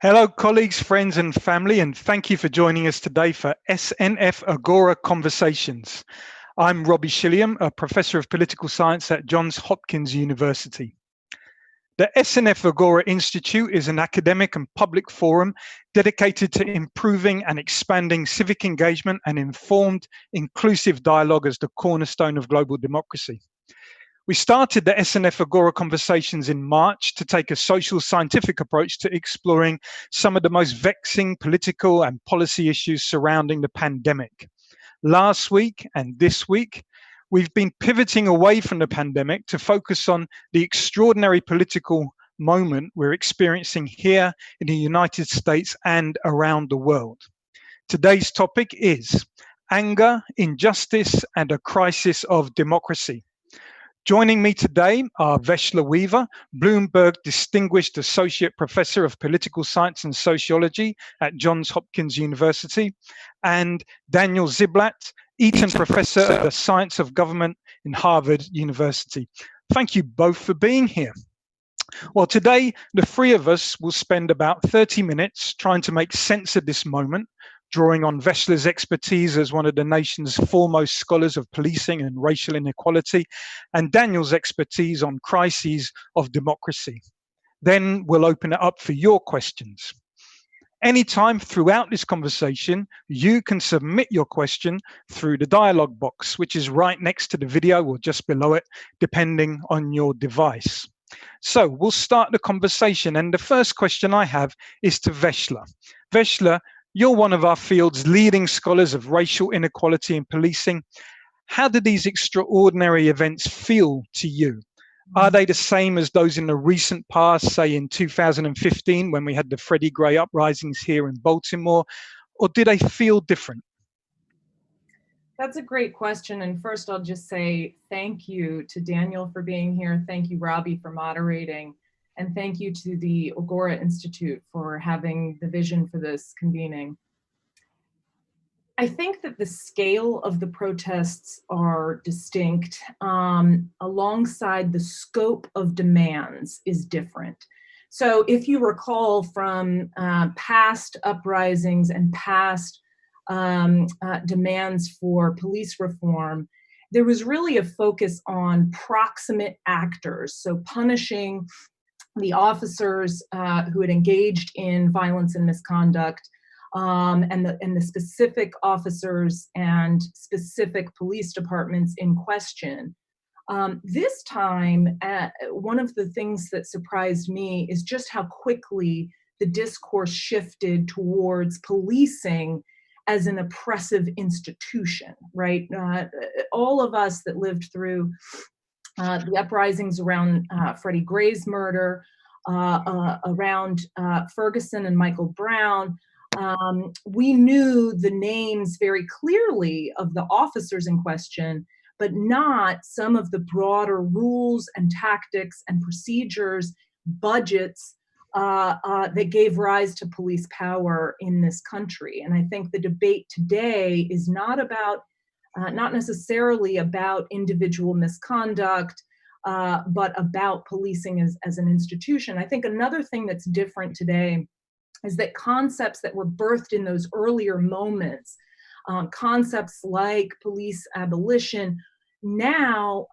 Hello, colleagues, friends, and family, and thank you for joining us today for SNF Agora Conversations. I'm Robbie Shilliam, a professor of political science at Johns Hopkins University. The SNF Agora Institute is an academic and public forum dedicated to improving and expanding civic engagement and informed, inclusive dialogue as the cornerstone of global democracy. We started the SNF Agora Conversations in March to take a social scientific approach to exploring some of the most vexing political and policy issues surrounding the pandemic. Last week and this week, we've been pivoting away from the pandemic to focus on the extraordinary political moment we're experiencing here in the United States and around the world. Today's topic is anger, injustice, and a crisis of democracy. Joining me today are Vesla Mae Weaver, Bloomberg Distinguished Associate Professor of Political Science and Sociology at Johns Hopkins University, and Daniel Ziblatt, Eaton Professor of the Science of Government in Harvard University. Thank you both for being here. Well, today, the three of us will spend about 30 minutes trying to make sense of this moment, drawing on Vesla's expertise as one of the nation's foremost scholars of policing and racial inequality, and Daniel's expertise on crises of democracy. Then we'll open it up for your questions. Anytime throughout this conversation, you can submit your question through the dialog box, which is right next to the video or just below it, depending on your device. So we'll start the conversation, and the first question I have is to Vesla. Vesla, you're one of our field's leading scholars of racial inequality in policing. How do these extraordinary events feel to you? Are they the same as those in the recent past, say in 2015 when we had the Freddie Gray uprisings here in Baltimore, or do they feel different? That's a great question. And first, I'll just say thank you to Daniel for being here. Thank you, Robbie, for moderating. And thank you to the Agora Institute for having the vision for this convening. I think that the scale of the protests are distinct, alongside the scope of demands is different. So if you recall from past uprisings and past demands for police reform, there was really a focus on proximate actors, so punishing the officers who had engaged in violence and misconduct, and the specific officers and specific police departments in question. This time, one of the things that surprised me is just how quickly the discourse shifted towards policing as an oppressive institution, right? All of us that lived through the uprisings around Freddie Gray's murder, around Ferguson and Michael Brown, we knew the names very clearly of the officers in question, but not some of the broader rules and tactics and procedures, budgets that gave rise to police power in this country. And I think the debate today is not necessarily about individual misconduct, but about policing as an institution. I think another thing that's different today is that concepts that were birthed in those earlier moments, concepts like police abolition, now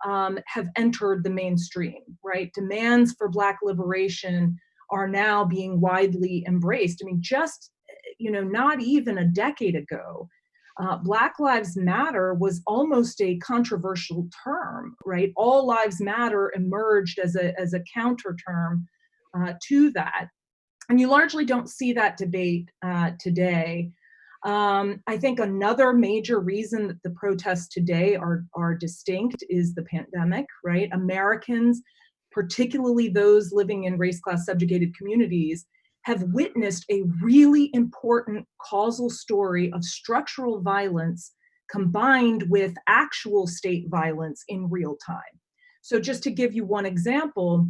have entered the mainstream, right? Demands for Black liberation are now being widely embraced. I mean, just, not even a decade ago, Black Lives Matter was almost a controversial term, right? All Lives Matter emerged as a counter term to that. And you largely don't see that debate today. I think another major reason that the protests today are distinct is the pandemic, right? Americans, particularly those living in race class subjugated communities, have witnessed a really important causal story of structural violence combined with actual state violence in real time. So just to give you one example,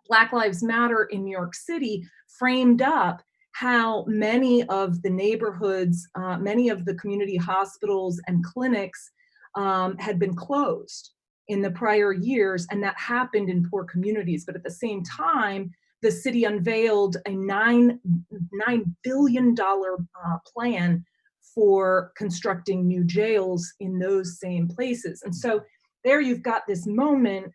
Black Lives Matter in New York City framed up how many of the neighborhoods, many of the community hospitals and clinics had been closed in the prior years, and that happened in poor communities. But at the same time, the city unveiled a $9 billion plan for constructing new jails in those same places. And so there you've got this moment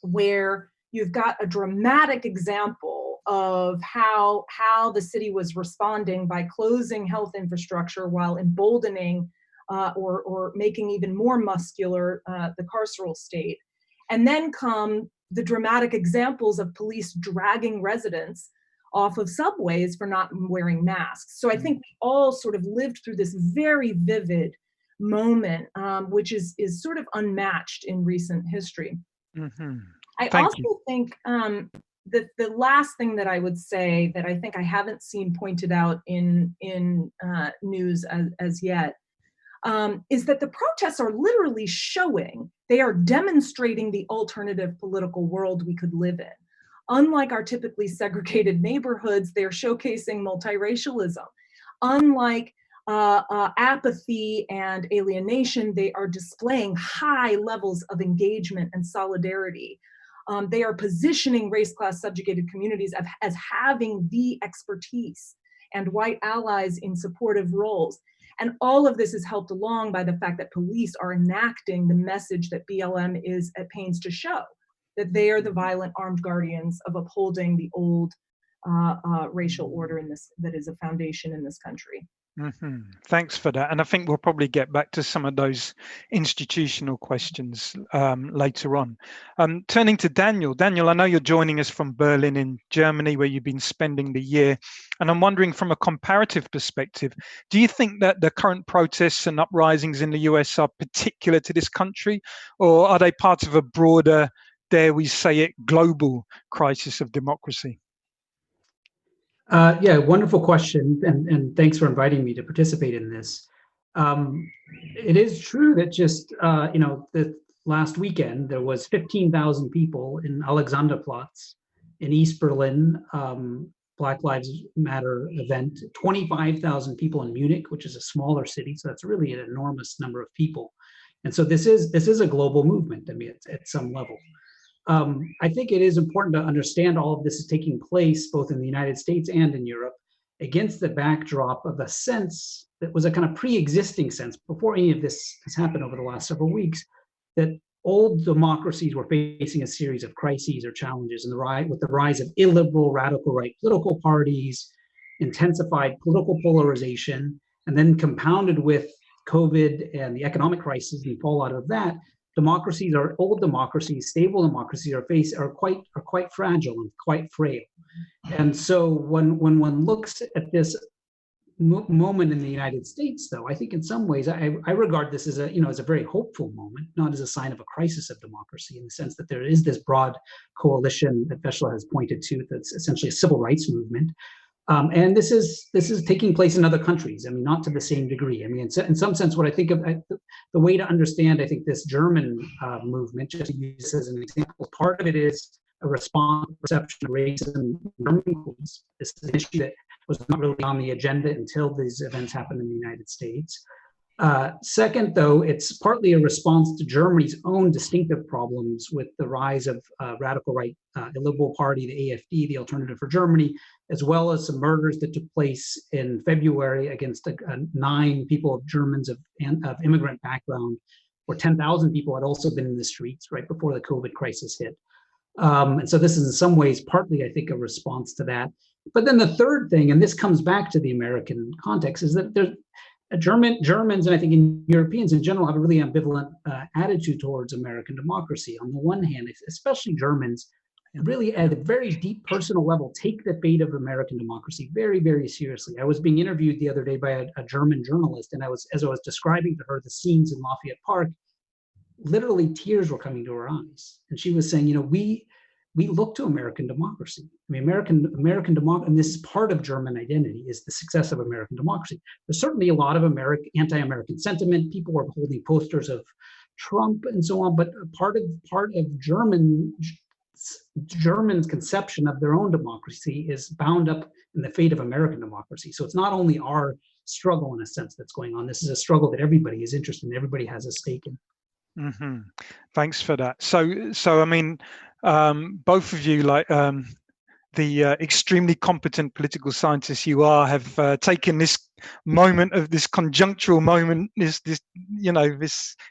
where you've got a dramatic example of how the city was responding by closing health infrastructure while emboldening or making even more muscular the carceral state. And then come the dramatic examples of police dragging residents off of subways for not wearing masks. So I think we all sort of lived through this very vivid moment, which is sort of unmatched in recent history. Mm-hmm. I also think the last thing that I would say that I think I haven't seen pointed out in news as yet is that the protests are literally showing, they are demonstrating the alternative political world we could live in. Unlike our typically segregated neighborhoods, they're showcasing multiracialism. Unlike apathy and alienation, they are displaying high levels of engagement and solidarity. They are positioning race-class subjugated communities as having the expertise and white allies in supportive roles. And all of this is helped along by the fact that police are enacting the message that BLM is at pains to show, that they are the violent armed guardians of upholding the old racial order that is a foundation in this country. Mm-hmm. Thanks for that. And I think we'll probably get back to some of those institutional questions later on. Turning to Daniel. Daniel, I know you're joining us from Berlin in Germany, where you've been spending the year. And I'm wondering, from a comparative perspective, do you think that the current protests and uprisings in the US are particular to this country, or are they part of a broader, dare we say it, global crisis of democracy? Yeah, wonderful question, and thanks for inviting me to participate in this. It is true that just the last weekend there was 15,000 people in Alexanderplatz in East Berlin, Black Lives Matter event. 25,000 people in Munich, which is a smaller city, so that's really an enormous number of people. And so this is a global movement. I mean, it's at some level. I think it is important to understand all of this is taking place both in the United States and in Europe against the backdrop of a sense that was a kind of pre-existing sense before any of this has happened over the last several weeks, that old democracies were facing a series of crises or challenges, and with the rise of illiberal radical right political parties, intensified political polarization, and then compounded with COVID and the economic crisis and fallout of that, democracies, or old democracies, stable democracies, are quite fragile and quite frail. And so when one looks at this moment in the United States, though, I think in some ways I regard this as a very hopeful moment, not as a sign of a crisis of democracy, in the sense that there is this broad coalition that Vesla has pointed to, that's essentially a civil rights movement. And this is taking place in other countries. I mean, not to the same degree. I mean, in some sense, what I think of the way to understand, I think, this German movement, just to use this as an example, part of it is a response to perception of racism in Germany. This is an issue that was not really on the agenda until these events happened in the United States. Second, though, it's partly a response to Germany's own distinctive problems with the rise of radical right, the Liberal Party, the AfD, the Alternative for Germany, as well as some murders that took place in February against 9 people of Germans of immigrant background, where 10,000 people had also been in the streets right before the COVID crisis hit. And so this is in some ways partly, I think, a response to that. But then the third thing, and this comes back to the American context, is that there's Germans, and I think in Europeans in general, have a really ambivalent attitude towards American democracy. On the one hand, especially Germans, really at a very deep personal level, take the fate of American democracy very, very seriously. I was being interviewed the other day by a German journalist, and as I was describing to her the scenes in Lafayette Park, literally tears were coming to her eyes. And she was saying, we look to American democracy. I mean, American democracy, and this is part of German identity, is the success of American democracy. There's certainly a lot of anti-American sentiment. People were holding posters of Trump and so on, but part of Germans' conception of their own democracy is bound up in the fate of American democracy. So it's not only our struggle in a sense that's going on. This is a struggle that everybody is interested in. Everybody has a stake in. Mm-hmm. Thanks for that. So I mean, both of you, like the extremely competent political scientists you are have taken this moment of this conjunctural moment, this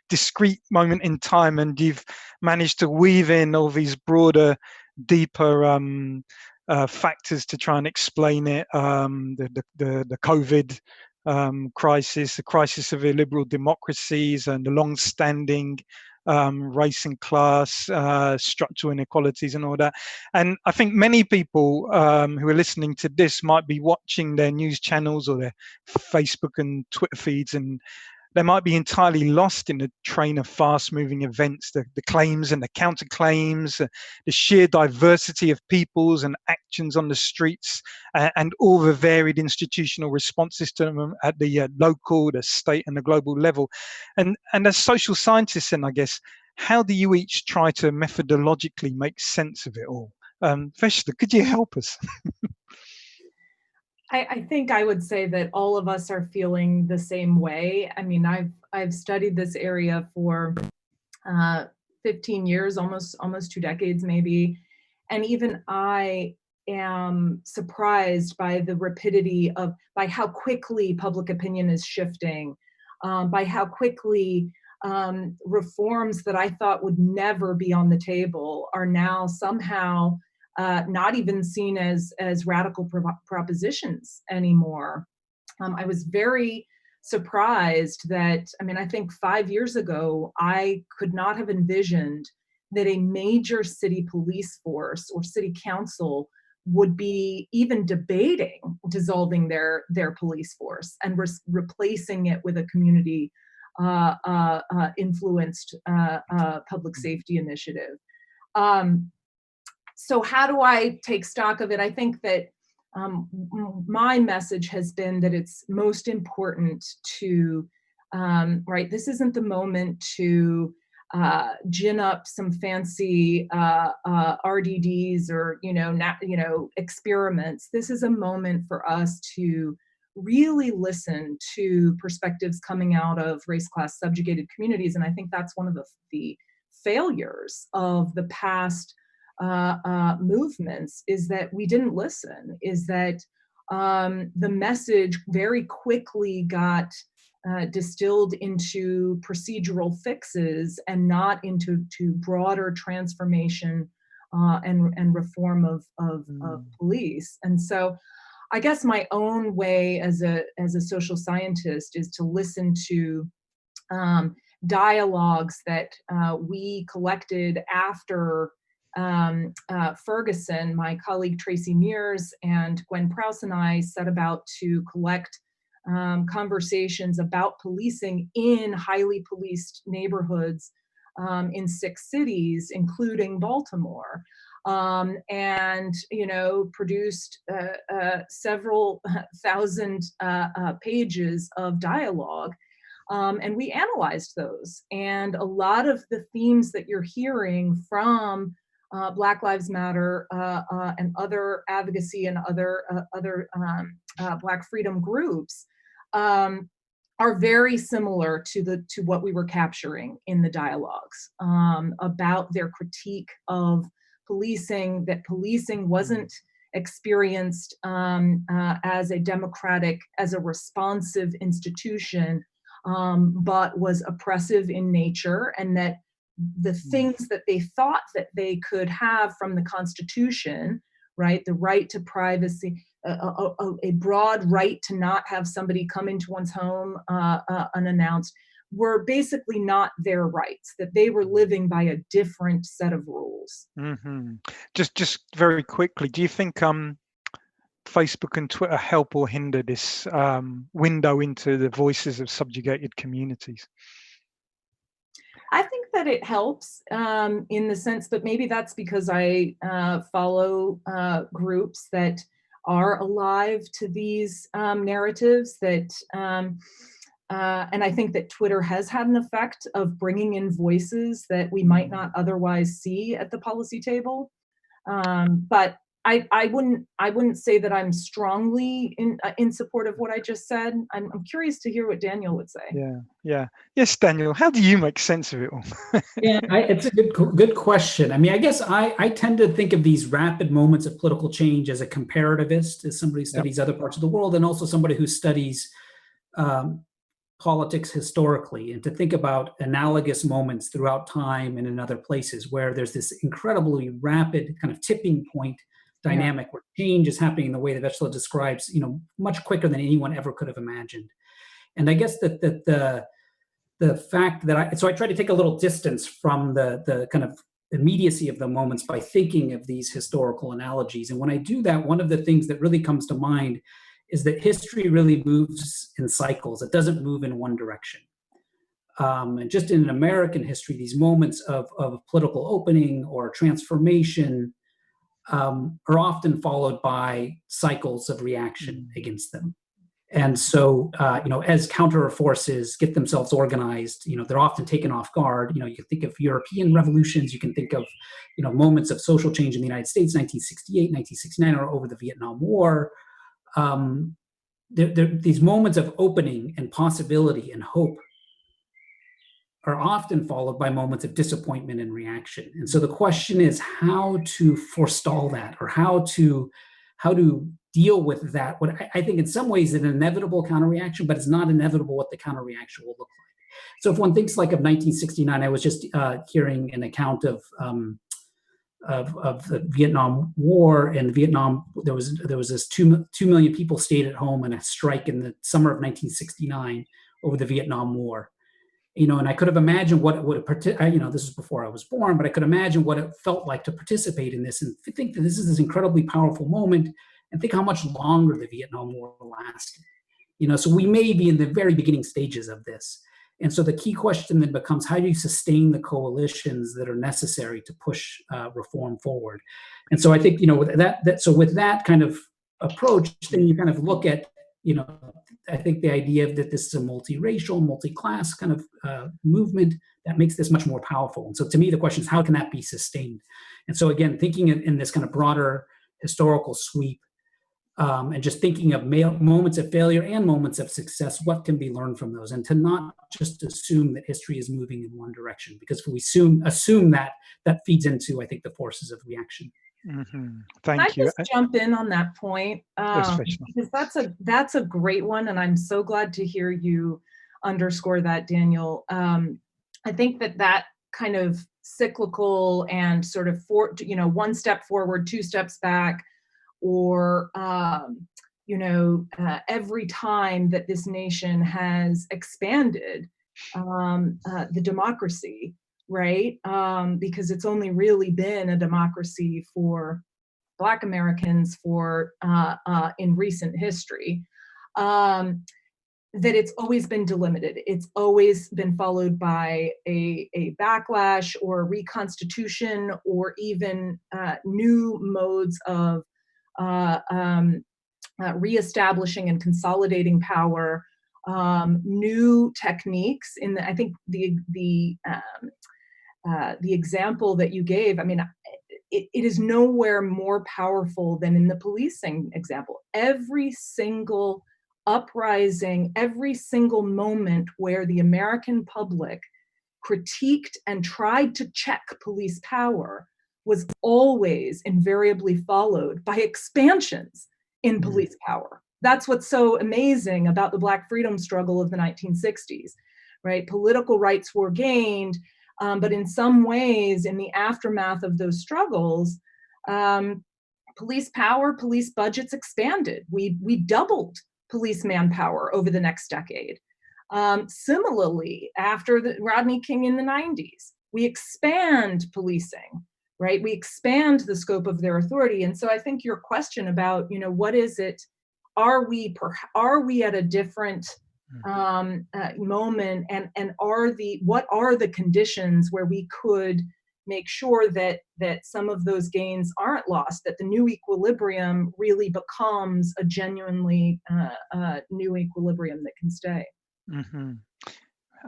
discrete moment in time, and you've managed to weave in all these broader, deeper factors to try and explain it. The COVID crisis, the crisis of illiberal democracies, and the long-standing race and class, structural inequalities and all that. And I think many people who are listening to this might be watching their news channels or their Facebook and Twitter feeds, and they might be entirely lost in the train of fast-moving events, the claims and the counterclaims, the sheer diversity of peoples and actions on the streets, and all the varied institutional responses to them at the local, the state, and the global level. And as social scientists, then I guess, how do you each try to methodologically make sense of it all? Vesla, could you help us? I think I would say that all of us are feeling the same way. I mean, I've studied this area for 15 years, almost 2 decades maybe, and even I am surprised by the rapidity by how quickly public opinion is shifting, by how quickly reforms that I thought would never be on the table are now somehow not even seen as radical propositions anymore. I was very surprised that, I think 5 years ago, I could not have envisioned that a major city police force or city council would be even debating dissolving their police force and replacing it with a community influenced public safety initiative. So how do I take stock of it? I think that my message has been that it's most important to, this isn't the moment to gin up some fancy RDDs or, experiments. This is a moment for us to really listen to perspectives coming out of race, class, subjugated communities. And I think that's one of the failures of the past movements, is that we didn't listen, is that the message very quickly got distilled into procedural fixes and not into broader transformation and reform of police. And so I guess my own way as a social scientist is to listen to dialogues that we collected after Ferguson. My colleague Tracy Mears and Gwen Prowse and I set about to collect conversations about policing in highly policed neighborhoods in 6 cities, including Baltimore, and produced several thousand pages of dialogue. And we analyzed those. And a lot of the themes that you're hearing from Black Lives Matter and other advocacy and other Black freedom groups are very similar to what we were capturing in the dialogues about their critique of policing, that policing wasn't experienced as a democratic, as a responsive institution, but was oppressive in nature, and that the things that they thought that they could have from the Constitution, right, the right to privacy, a broad right to not have somebody come into one's home unannounced, were basically not their rights, that they were living by a different set of rules. Mm-hmm. Just very quickly, do you think Facebook and Twitter help or hinder this window into the voices of subjugated communities? I think that it helps in the sense that maybe that's because I follow groups that are alive to these narratives, that and I think that Twitter has had an effect of bringing in voices that we might not otherwise see at the policy table. But I wouldn't say that I'm strongly in support of what I just said. I'm curious to hear what Daniel would say. Yeah. Yes, Daniel, how do you make sense of it all? Yeah, it's a good question. I mean, I guess I tend to think of these rapid moments of political change as a comparativist, as somebody who studies other parts of the world, and also somebody who studies politics historically, and to think about analogous moments throughout time and in other places where there's this incredibly rapid kind of tipping point dynamic where change is happening in the way that Vesla describes, much quicker than anyone ever could have imagined. And I guess that the fact that I try to take a little distance from the kind of immediacy of the moments by thinking of these historical analogies. And when I do that, one of the things that really comes to mind is that history really moves in cycles. It doesn't move in one direction. And just in American history, these moments of political opening or transformation are often followed by cycles of reaction against them. And so, as counter forces get themselves organized, they're often taken off guard. You can think of European revolutions. You can think of, moments of social change in the United States, 1968, 1969, or over the Vietnam War. These moments of opening and possibility and hope are often followed by moments of disappointment and reaction. And so the question is how to forestall that, or how to deal with that. What I think in some ways is an inevitable counterreaction, but it's not inevitable what the counterreaction will look like. So if one thinks like of 1969, I was just hearing an account of the Vietnam War. In Vietnam, there was this 2 million people stayed at home in a strike in the summer of 1969 over the Vietnam War. And I could have imagined what it would have, this is before I was born, but I could imagine what it felt like to participate in this and think that this is this incredibly powerful moment, and think how much longer the Vietnam War lasted. So we may be in the very beginning stages of this. And so the key question then becomes, how do you sustain the coalitions that are necessary to push reform forward? And so I think, with that kind of approach, then you kind of look at, I think the idea that this is a multiracial, multi-class kind of movement that makes this much more powerful. And so to me, the question is, how can that be sustained? And so again, thinking in this kind of broader historical sweep, and just thinking of moments of failure and moments of success, what can be learned from those? And to not just assume that history is moving in one direction, because if we assume that feeds into, I think, the forces of reaction. Mm-hmm. Can I just jump in on that point? Because that's a great one, and I'm so glad to hear you underscore that, Daniel. I think that kind of cyclical and sort of one step forward, two steps back, or every time that this nation has expanded the democracy, right? Because it's only really been a democracy for Black Americans in recent history, that it's always been delimited. It's always been followed by a backlash or reconstitution, or even new modes of reestablishing and consolidating power, new techniques. I think the example that you gave, I mean, it is nowhere more powerful than in the policing example. Every single uprising, every single moment where the American public critiqued and tried to check police power was always invariably followed by expansions in police power. That's what's so amazing about the Black freedom struggle of the 1960s, right? Political rights were gained, but in some ways, in the aftermath of those struggles, police power, police budgets expanded. We doubled police manpower over the next decade. Similarly, after the Rodney King in the 90s, we expand policing, right? We expand the scope of their authority. And so I think your question about, what is it? Are we at a different moment, and what are the conditions where we could make sure that some of those gains aren't lost, that the new equilibrium really becomes a genuinely new equilibrium that can stay? Mm-hmm.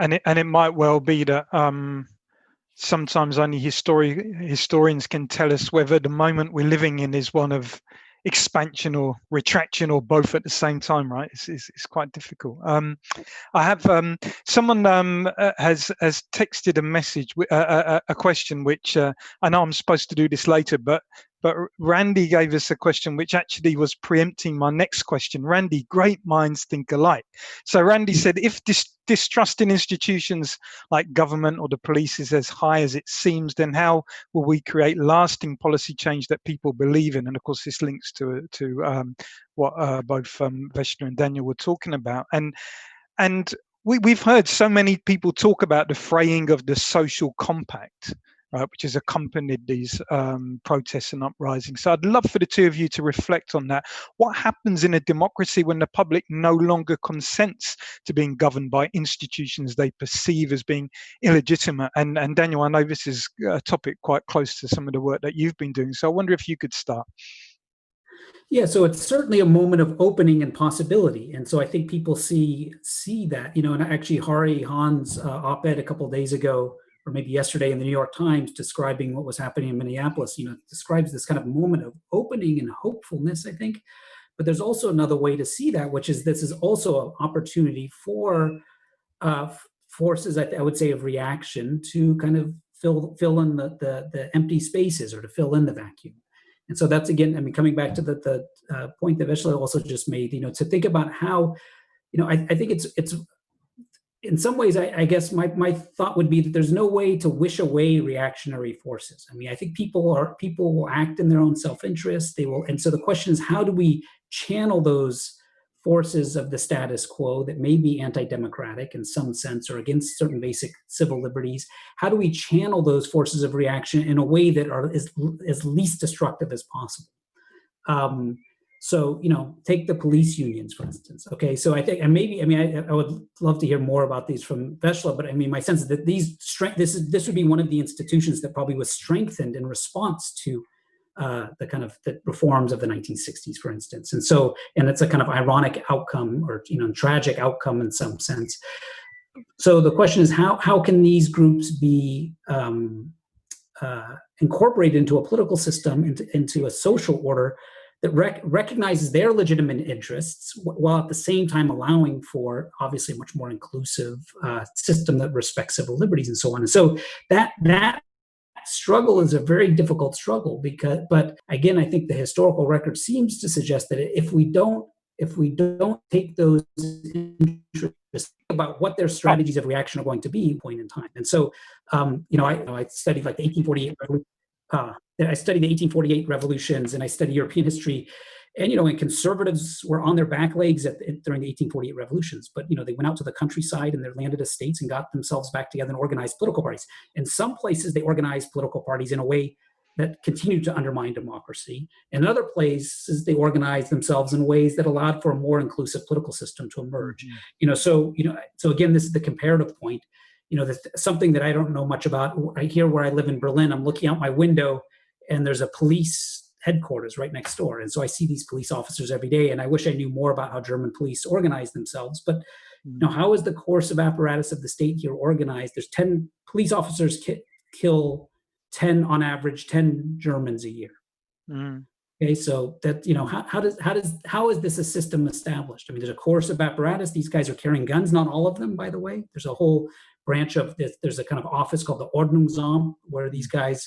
And it might well be that sometimes only historians can tell us whether the moment we're living in is one of expansion or retraction or both at the same time, right? It's quite difficult. I have someone has texted a message, a question which I know I'm supposed to do this later, but Randy gave us a question which actually was preempting my next question. Randy, great minds think alike. So Randy said, if distrust in institutions like government or the police is as high as it seems, then how will we create lasting policy change that people believe in? And of course, this links to what both Vesna and Daniel were talking about. And we've heard so many people talk about the fraying of the social compact, right, which has accompanied these protests and uprisings. So I'd love for the two of you to reflect on that. What happens in a democracy when the public no longer consents to being governed by institutions they perceive as being illegitimate? And Daniel, I know this is a topic quite close to some of the work that you've been doing. So I wonder if you could start. Yeah, so it's certainly a moment of opening and possibility, and so I think people see that, and actually Hari Han's op-ed a couple of days ago, or maybe yesterday, in the New York Times, describing what was happening in Minneapolis, describes this kind of moment of opening and hopefulness, I think. But there's also another way to see that, which is this is also an opportunity for forces, I would say, of reaction to kind of fill in the empty spaces, or to fill in the vacuum. And so that's, again, coming back to the point that Vesla also just made, to think about how, I think it's in some ways, I guess my thought would be that there's no way to wish away reactionary forces. I think people will act in their own self-interest. They will, and so the question is, how do we channel those forces of the status quo that may be anti-democratic in some sense or against certain basic civil liberties? How do we channel those forces of reaction in a way that is as least destructive as possible? So, take the police unions, for instance. Okay, so I think, and maybe, I would love to hear more about these from Vesla, but my sense is that this would be one of the institutions that probably was strengthened in response to the reforms of the 1960s, for instance. And it's a kind of ironic outcome, or tragic outcome in some sense. So the question is, how can these groups be incorporated into a political system, into a social order that recognizes their legitimate interests, while at the same time allowing for, obviously, a much more inclusive system that respects civil liberties and so on. And so that struggle is a very difficult struggle, but again, I think the historical record seems to suggest that if we don't take those interests, about what their strategies of reaction are going to be point in time. And so, I studied like the 1848 revolution. I studied the 1848 revolutions, and I studied European history. And conservatives were on their back legs during the 1848 revolutions, but they went out to the countryside in their landed estates and got themselves back together and organized political parties. In some places, they organized political parties in a way that continued to undermine democracy. In other places, they organized themselves in ways that allowed for a more inclusive political system to emerge. So again, this is the comparative point. Something that I don't know much about. Here, where I live in Berlin, I'm looking out my window, and there's a police headquarters right next door. And so I see these police officers every day, and I wish I knew more about how German police organize themselves. But how is the coercive apparatus of the state here organized? There's 10 police officers kill 10 on average, 10 Germans a year. Okay, so that, how is this a system established? There's a coercive apparatus. These guys are carrying guns, not all of them, by the way. There's a whole branch of this. There's a kind of office called the Ordnungsamt, where these guys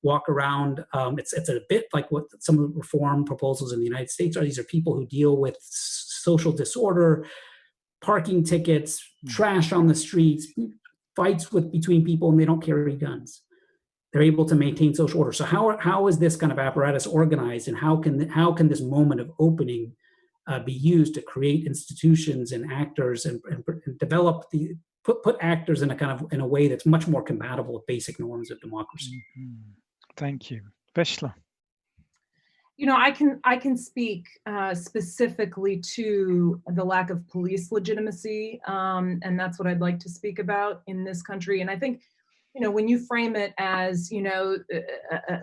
walk around. It's a bit like what some of the reform proposals in the United States are. These are people who deal with social disorder, parking tickets, trash on the streets, fights between people, and they don't carry guns. They're able to maintain social order. So how is this kind of apparatus organized, and how can this moment of opening be used to create institutions and actors and develop put actors in a way that's much more compatible with basic norms of democracy? Thank you, Vesla. I can speak specifically to the lack of police legitimacy, and that's what I'd like to speak about in this country. And I think, when you frame it as, a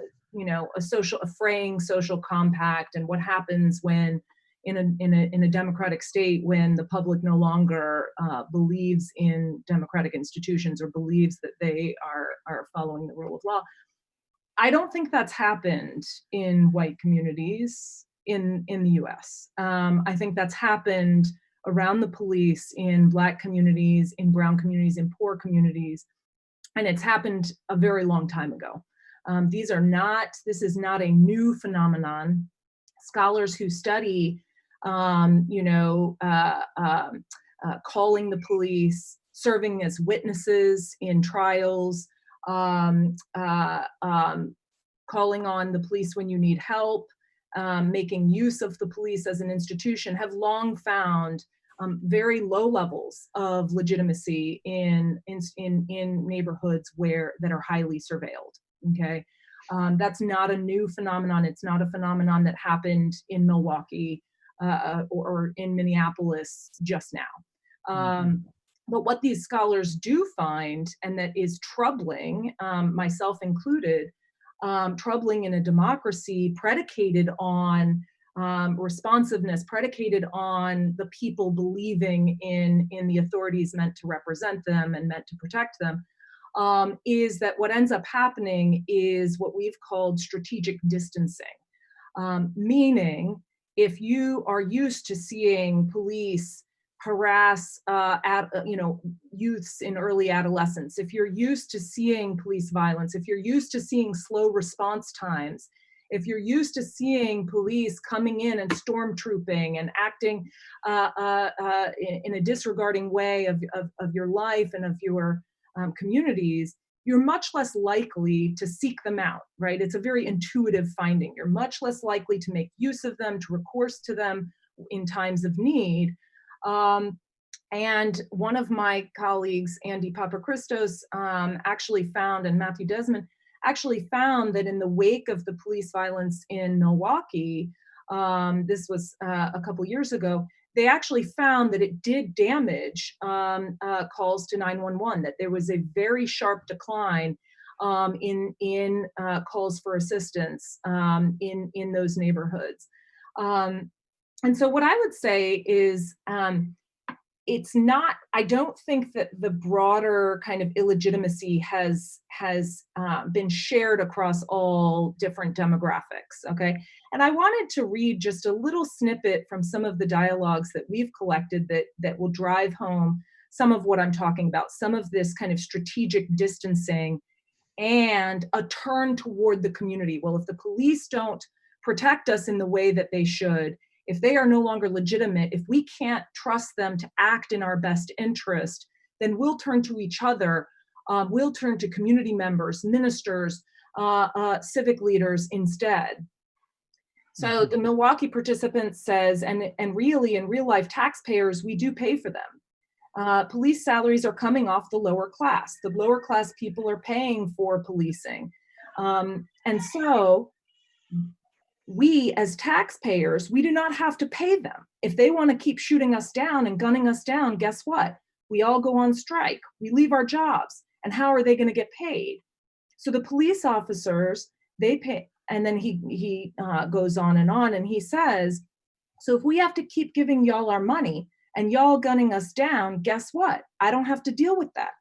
fraying social compact, and what happens when, in a democratic state when the public no longer believes in democratic institutions or believes that they are following the rule of law. I don't think that's happened in white communities in the US. I think that's happened around the police in Black communities, in brown communities, in poor communities, and it's happened a very long time ago. This is not a new phenomenon. Scholars who study, calling the police, serving as witnesses in trials, calling on the police when you need help, making use of the police as an institution, have long found very low levels of legitimacy in neighborhoods that are highly surveilled. Okay, that's not a new phenomenon. It's not a phenomenon that happened in Milwaukee or in Minneapolis just now. But what these scholars do find, and that is troubling, myself included, troubling in a democracy predicated on responsiveness, predicated on the people believing in the authorities meant to represent them and meant to protect them, is that what ends up happening is what we've called strategic distancing. Meaning, if you are used to seeing police harass youths in early adolescence, if you're used to seeing police violence, if you're used to seeing slow response times, if you're used to seeing police coming in and stormtrooping and acting in a disregarding way of your life and of your communities, you're much less likely to seek them out, right? It's a very intuitive finding. You're much less likely to make use of them, to recourse to them in times of need. And one of my colleagues, Andy Papachristos, actually found, and Matthew Desmond, actually found that in the wake of the police violence in Milwaukee, this was a couple years ago, they actually found that it did damage calls to 911, that there was a very sharp decline in calls for assistance in those neighborhoods. And so what I would say is, I don't think that the broader kind of illegitimacy has been shared across all different demographics, okay? And I wanted to read just a little snippet from some of the dialogues that we've collected that will drive home some of what I'm talking about, some of this kind of strategic distancing and a turn toward the community. Well, if the police don't protect us in the way that they should, if they are no longer legitimate, if we can't trust them to act in our best interest, then we'll turn to each other. We'll turn to community members, ministers, civic leaders instead. So the Milwaukee participant says, and really in real life taxpayers, we do pay for them. Police salaries are coming off the lower class. The lower class people are paying for policing. And so we as taxpayers, we do not have to pay them. If they want to keep shooting us down and gunning us down, guess what? We all go on strike. We leave our jobs. And how are they going to get paid? So the police officers, they pay. And then he goes on, and he says, so if we have to keep giving y'all our money and y'all gunning us down, guess what? I don't have to deal with that.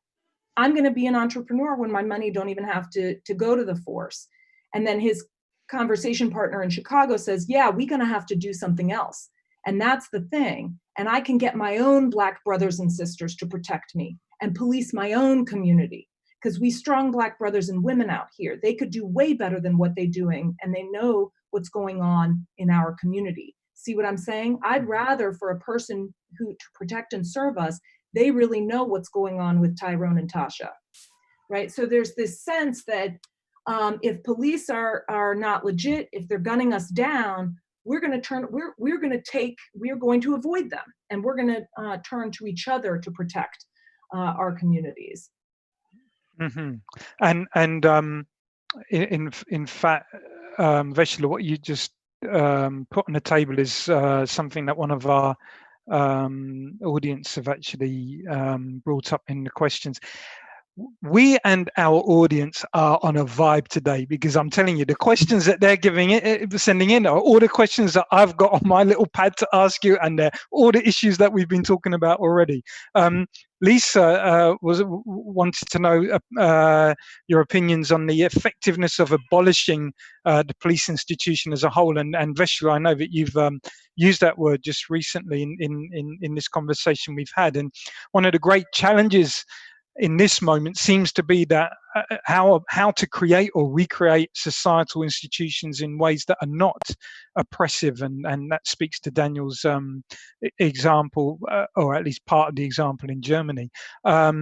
I'm going to be an entrepreneur when my money don't even have to go to the force. And then his conversation partner in Chicago says, yeah, we're going to have to do something else. And that's the thing. And I can get my own Black brothers and sisters to protect me and police my own community, because we strong Black brothers and women out here, they could do way better than what they're doing. And they know what's going on in our community. See what I'm saying? I'd rather for a person to protect and serve us, they really know what's going on with Tyrone and Tasha, right? So there's this sense that if police are not legit, if they're gunning us down, we're going to avoid them, and we're going to turn to each other to protect our communities. Mm-hmm. And in fact, Vesla, what you just put on the table is something that one of our audience have actually brought up in the questions. we and our audience are on a vibe today, because I'm telling you, the questions that they're sending in are all the questions that I've got on my little pad to ask you, and they're all the issues that we've been talking about already. Lisa wanted to know your opinions on the effectiveness of abolishing the police institution as a whole, and Vesla, I know that you've used that word just recently in this conversation we've had, and one of the great challenges in this moment seems to be that how to create or recreate societal institutions in ways that are not oppressive, and that speaks to Daniel's example, or at least part of the example in Germany, at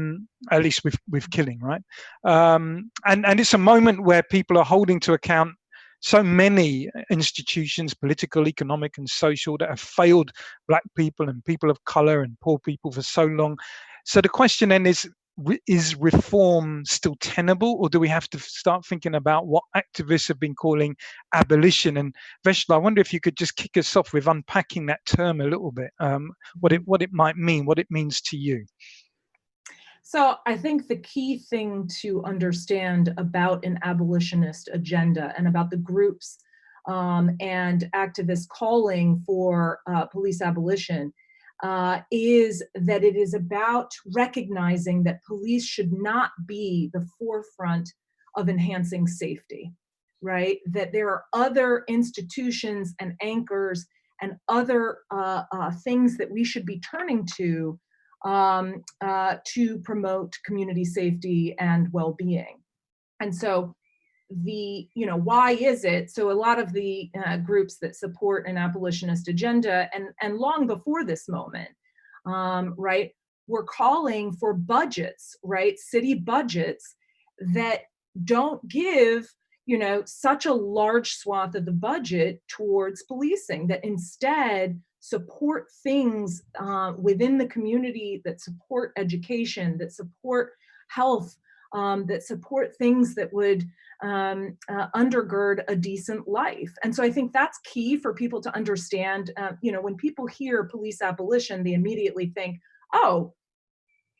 least with killing, right? And it's a moment where people are holding to account so many institutions, political, economic, and social, that have failed Black people and people of color and poor people for so long. So the question then is reform still tenable, or do we have to start thinking about what activists have been calling abolition? And Vesla, I wonder if you could just kick us off with unpacking that term a little bit, what it might mean, what it means to you. So I think the key thing to understand about an abolitionist agenda and about the groups and activists calling for police abolition is that it is about recognizing that police should not be the forefront of enhancing safety, right? That there are other institutions and anchors and other things that we should be turning to promote community safety and well-being. And so why is it? So a lot of the groups that support an abolitionist agenda, and long before this moment, right, were calling for budgets, right, city budgets that don't give, such a large swath of the budget towards policing, that instead support things within the community, that support education, that support health, that support things that would undergird a decent life. And so I think that's key for people to understand. When people hear police abolition, they immediately think, oh,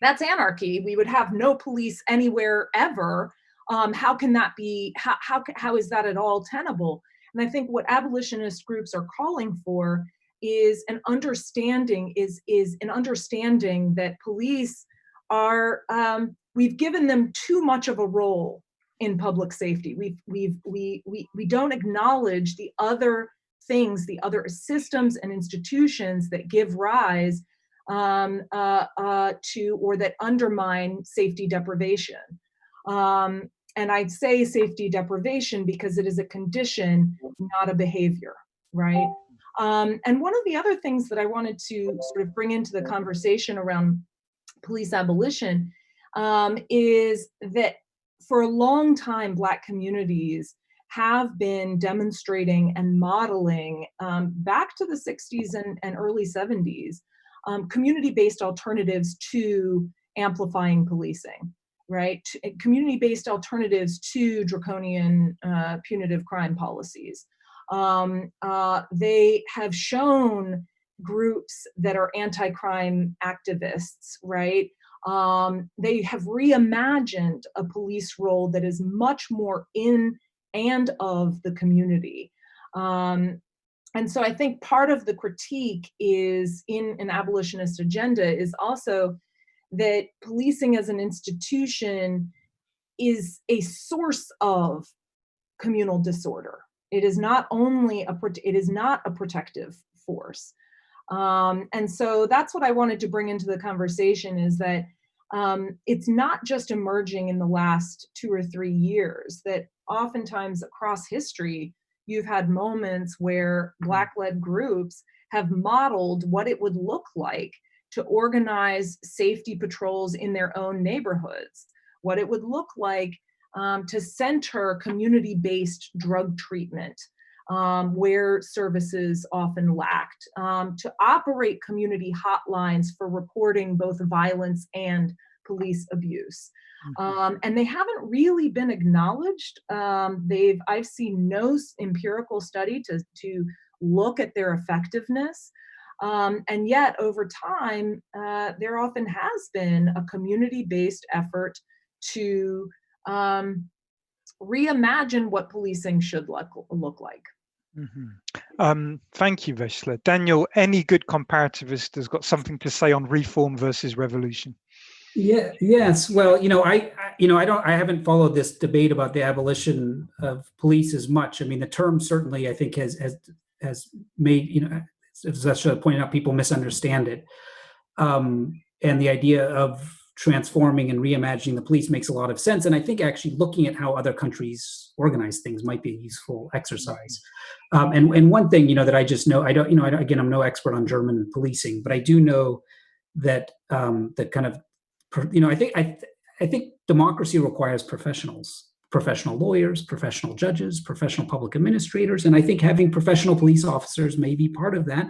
that's anarchy. We would have no police anywhere ever. How can that be? How is that at all tenable? And I think what abolitionist groups are calling for is an understanding, is an understanding that police are, we've given them too much of a role in public safety. We don't acknowledge the other things, the other systems and institutions that give rise to, or that undermine safety deprivation. And I'd say safety deprivation because it is a condition, not a behavior, right? And one of the other things that I wanted to sort of bring into the conversation around police abolition is that for a long time, Black communities have been demonstrating and modeling back to the 60s and early 70s, community-based alternatives to amplifying policing, right? Community-based alternatives to draconian punitive crime policies. They have shown groups that are anti-crime activists, right? They have reimagined a police role that is much more in and of the community. And so I think part of the critique is in an abolitionist agenda is also that policing as an institution is a source of communal disorder. It is not only it is not a protective force. And so that's what I wanted to bring into the conversation, is that it's not just emerging in the last 2 or 3 years, that oftentimes across history, you've had moments where Black-led groups have modeled what it would look like to organize safety patrols in their own neighborhoods, what it would look like to center community-based drug treatment where services often lacked, to operate community hotlines for reporting both violence and police abuse. And they haven't really been acknowledged. I've seen no empirical study to look at their effectiveness. And yet over time, there often has been a community-based effort to reimagine what policing should look like. Thank you, Vesla. Daniel, any good comparativist has got something to say on reform versus revolution? Yes. Well, I haven't followed this debate about the abolition of police as much. I mean, the term certainly, I think, has made, as I pointed out, people misunderstand it. And the idea of transforming and reimagining the police makes a lot of sense. And I think actually looking at how other countries organize things might be a useful exercise. And one thing, that I just know, again, I'm no expert on German policing, but I do know that that kind of, I think democracy requires professionals, professional lawyers, professional judges, professional public administrators, and I think having professional police officers may be part of that.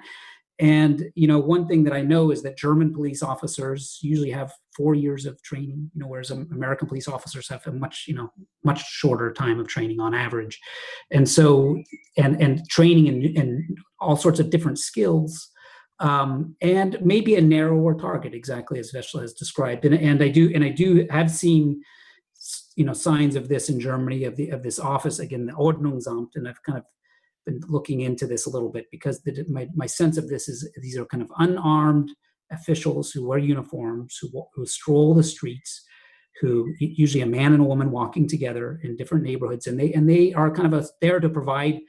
And one thing that I know is that German police officers usually have 4 years of training, whereas American police officers have a much shorter time of training on average, and so and training in all sorts of different skills. And maybe a narrower target, exactly as Vesla has described. And I do have seen, signs of this in Germany, of this office, again, the Ordnungsamt, and I've kind of been looking into this a little bit because my sense of this is these are kind of unarmed officials who wear uniforms, who stroll the streets, who usually a man and a woman walking together in different neighborhoods, and they are kind of there to provide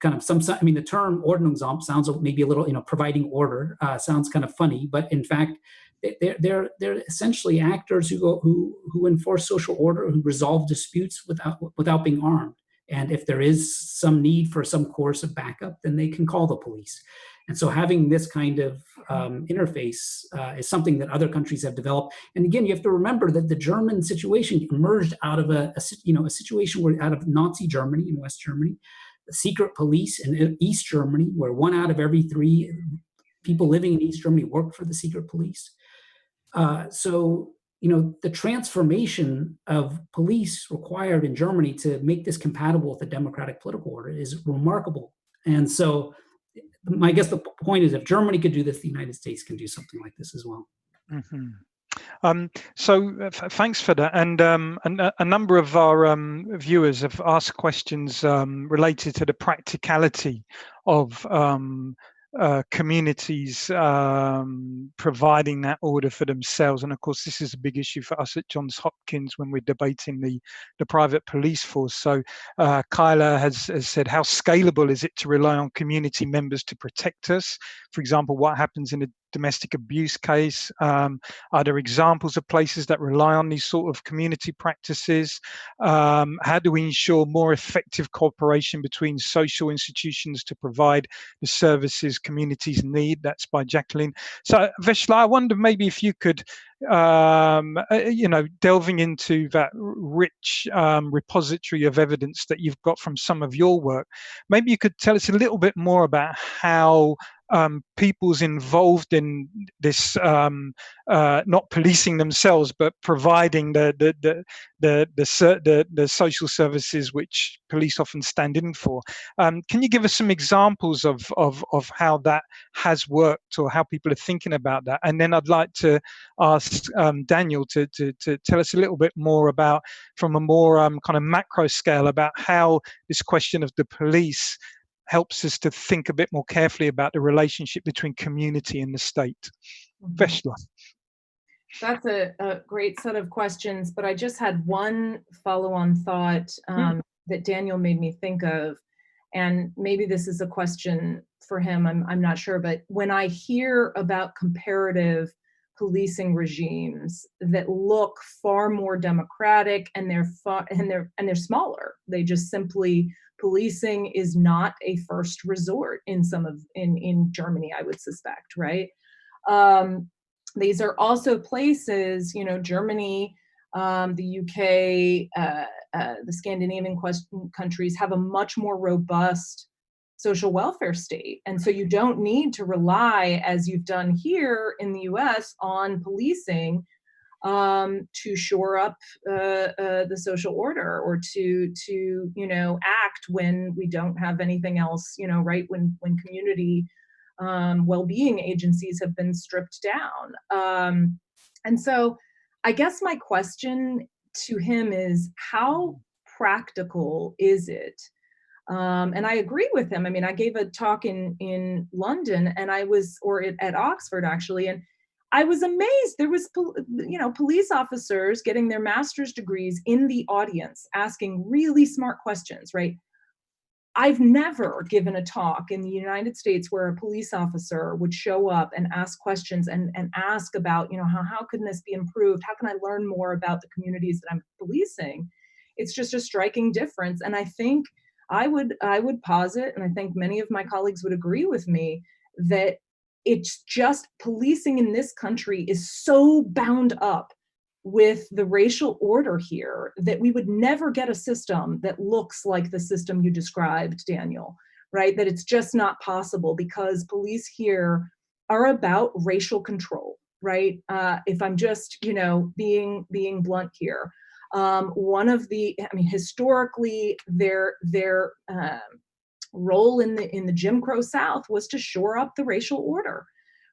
kind of the term Ordnungsamt sounds maybe a little, providing order, sounds kind of funny, but in fact, they're essentially actors who enforce social order, who resolve disputes without being armed. And if there is some need for some course of backup, then they can call the police. And so having this kind of interface is something that other countries have developed. And again, you have to remember that the German situation emerged out of a situation where out of Nazi Germany and West Germany, the secret police in East Germany, where 1 out of every 3 people living in East Germany worked for the secret police. So the transformation of police required in Germany to make this compatible with the democratic political order is remarkable. And so I guess the point is, if Germany could do this, the United States can do something like this as well. Thanks for that. And a number of our viewers have asked questions related to the practicality of communities providing that order for themselves. And of course, this is a big issue for us at Johns Hopkins when we're debating the private police force. So Kyla has said, how scalable is it to rely on community members to protect us? For example, what happens in a domestic abuse case? Are there examples of places that rely on these sort of community practices? How do we ensure more effective cooperation between social institutions to provide the services communities need? That's by Jacqueline. So Vesla, I wonder maybe if you could, delving into that rich repository of evidence that you've got from some of your work, maybe you could tell us a little bit more about how people's involved in this, not policing themselves, but providing the social services which police often stand in for. Can you give us some examples of how that has worked, or how people are thinking about that? And then I'd like to ask Daniel to tell us a little bit more about, from a more kind of macro scale, about how this question of the police helps us to think a bit more carefully about the relationship between community and the state. Vesla. That's a great set of questions, but I just had one follow-on thought that Daniel made me think of, and maybe this is a question for him, I'm not sure, but when I hear about comparative policing regimes that look far more democratic, and they're smaller, they just simply, policing is not a first resort in in Germany, I would suspect, right? These are also places, Germany, the UK, the Scandinavian countries have a much more robust social welfare state. And so you don't need to rely, as you've done here in the US, on policing to shore up the social order, or to act when we don't have anything else, right, when community well-being agencies have been stripped down. And so I guess my question to him is, how practical is it? And I agree with him. I mean, I gave a talk in London, and at Oxford actually, and I was amazed. There was, police officers getting their master's degrees in the audience, asking really smart questions, right? I've never given a talk in the United States where a police officer would show up and ask questions and ask about, how can this be improved? How can I learn more about the communities that I'm policing? It's just a striking difference. And I think I would posit, and I think many of my colleagues would agree with me, that it's just policing in this country is so bound up with the racial order here that we would never get a system that looks like the system you described, Daniel, right? That it's just not possible, because police here are about racial control, right? If I'm just, being blunt here, historically, their role in the Jim Crow South was to shore up the racial order,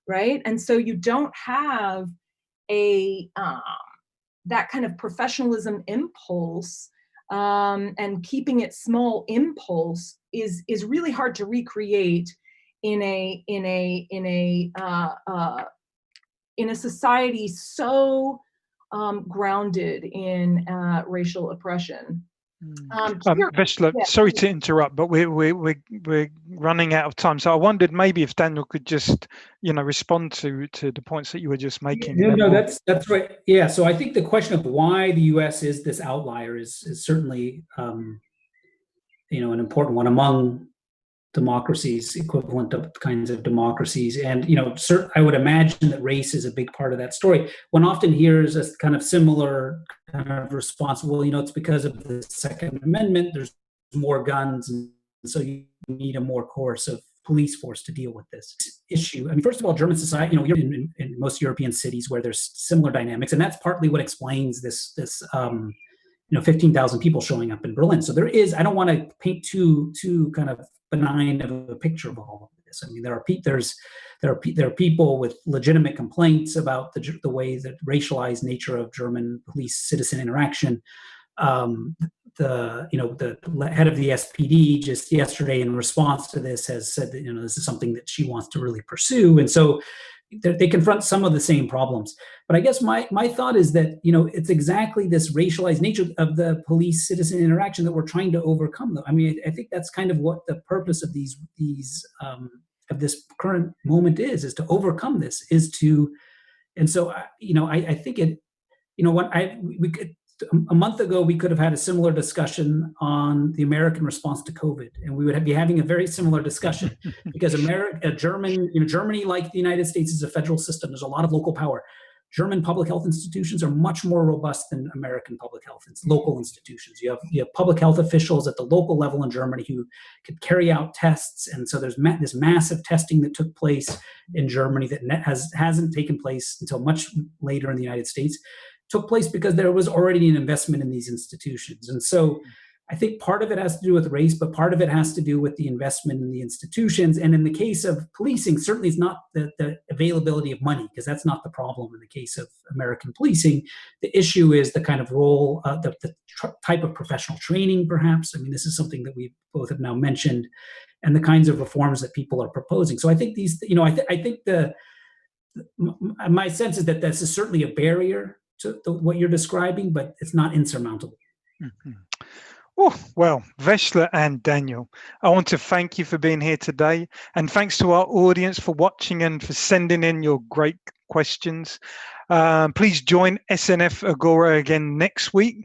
right? And so you don't have that kind of professionalism impulse, and keeping it small impulse is really hard to recreate in a society so grounded in racial oppression. Vesla, yeah. Sorry to interrupt, but we're running out of time. So I wondered maybe if Daniel could just, respond to the points that you were just making. No, that's right. Yeah. So I think the question of why the U.S. is this outlier is certainly, an important one among democracies, equivalent of kinds of democracies. And, I would imagine that race is a big part of that story. One often hears a kind of similar kind of response. Well, it's because of the Second Amendment, there's more guns, and so you need a more coercive police force to deal with this issue. I mean, first of all, German society, you're in most European cities where there's similar dynamics, and that's partly what explains this 15,000 people showing up in Berlin. So there is, I don't want to paint too kind of benign of a picture of all of this. I mean, there are people with legitimate complaints about the way that racialized nature of German police-citizen interaction. The head of the SPD just yesterday, in response to this, has said that this is something that she wants to really pursue, and so they confront some of the same problems. But I guess my thought is that it's exactly this racialized nature of the police-citizen interaction that we're trying to overcome. I mean, I think that's kind of what the purpose of these of this current moment is to overcome this, and so I think it we could. A month ago, we could have had a similar discussion on the American response to COVID, and we would be having a very similar discussion because Germany, like the United States, is a federal system. There's a lot of local power. German public health institutions are much more robust than American public health local institutions. You have public health officials at the local level in Germany who could carry out tests, and so there's this massive testing that took place in Germany that hasn't taken place until much later in the United States. Took place because there was already an investment in these institutions. And so I think part of it has to do with race, but part of it has to do with the investment in the institutions. And in the case of policing, certainly it's not the availability of money, because that's not the problem in the case of American policing. The issue is the kind of role, the type of professional training, perhaps. I mean, this is something that we both have now mentioned, and the kinds of reforms that people are proposing. So I think I think my sense is that this is certainly a barrier to what you're describing, but it's not insurmountable. Mm-hmm. Oh, well, Vesla and Daniel, I want to thank you for being here today, and thanks to our audience for watching and for sending in your great questions. Please join SNF Agora again next week,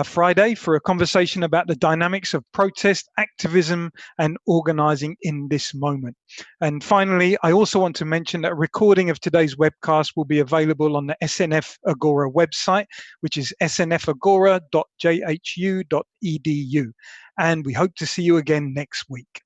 Friday, for a conversation about the dynamics of protest, activism, and organizing in this moment. And finally, I also want to mention that a recording of today's webcast will be available on the SNF Agora website, which is snfagora.jhu.edu. And we hope to see you again next week.